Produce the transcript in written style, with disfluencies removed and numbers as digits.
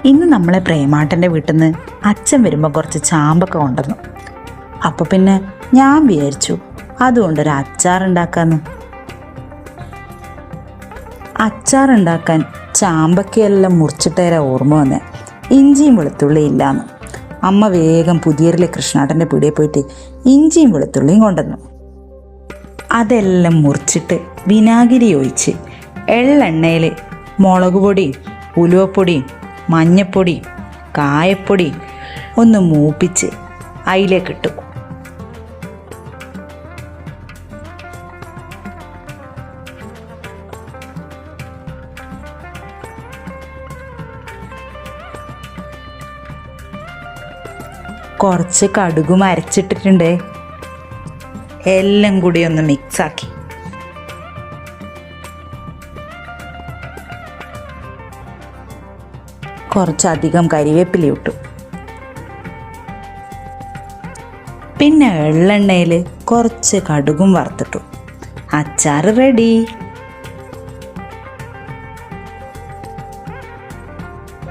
ഇന്ന് നമ്മളെ പ്രേമാട്ടൻ്റെ വീട്ടിൽ നിന്ന് അച്ഛൻ വരുമ്പോൾ കുറച്ച് ചാമ്പൊക്കെ കൊണ്ടുവന്നു. അപ്പോൾ പിന്നെ ഞാൻ വിചാരിച്ചു അതുകൊണ്ടൊരു അച്ചാറുണ്ടാക്കാമെന്ന്. അച്ചാറുണ്ടാക്കാൻ ചാമ്പക്കയെല്ലാം മുറിച്ചിട്ടേരാ ഓർമ്മ വന്നേ. ഇഞ്ചിയും വെളുത്തുള്ളിയും ഇല്ലാന്ന്. അമ്മ വേഗം പുതിയരിലെ കൃഷ്ണാട്ടൻ്റെ പീടികയിൽ പോയിട്ട് ഇഞ്ചിയും വെളുത്തുള്ളിയും കൊണ്ടുവന്നു. അതെല്ലാം മുറിച്ചിട്ട് വിനാഗിരി ഒഴിച്ച് എള്ളെണ്ണയിൽ മുളക് പൊടിയും ഉലുവപ്പൊടിയും മഞ്ഞപ്പൊടിയും കായപ്പൊടിയും ഒന്ന് മൂപ്പിച്ച് അതിലേക്കിട്ടു. കുറച്ച് കടുകും അരച്ചിട്ടിട്ടുണ്ട്. എല്ലാം കൂടി ഒന്ന് മിക്സാക്കി കുറച്ചധികം കരിവേപ്പില ഇട്ടു. പിന്നെ എള്ളെണ്ണയിൽ കുറച്ച് കടുകും വറുത്തിട്ടു. അച്ചാർ റെഡി.